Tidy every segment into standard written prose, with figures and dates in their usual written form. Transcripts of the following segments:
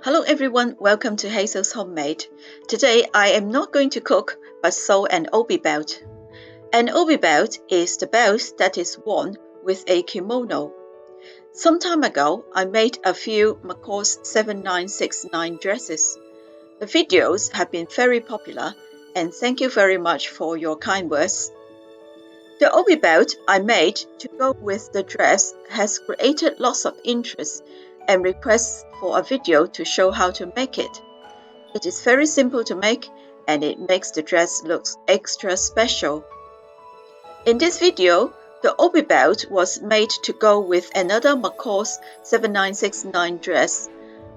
Hello everyone, welcome to Hazel's Homemade. Today I am not going to cook but sew an obi belt. An obi belt is the belt that is worn with a kimono. Some time ago I made a few McCall's 7969 dresses. The videos have been very popular and thank you very much for your kind words. The obi belt I made to go with the dress has created lots of interest and requests for a video to show how to make it. It is very simple to make and it makes the dress look extra special. In this video, the obi belt was made to go with another McCall's 7969 dress.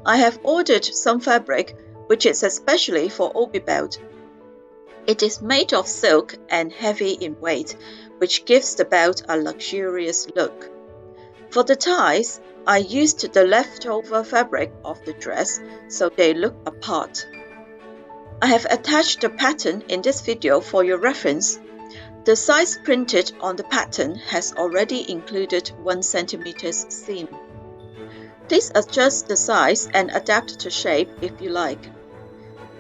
I have ordered some fabric which is especially for obi belt. It is made of silk and heavy in weight, which gives the belt a luxurious look. For the ties, I used the leftover fabric of the dress so they look apart. I have attached the pattern in this video for your reference. The size printed on the pattern has already included 1 cm seam. Please adjust the size and adapt the shape if you like.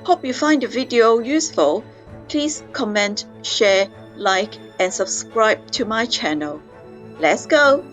Hope you find the video useful. Please comment, share, like and subscribe to my channel. Let's go!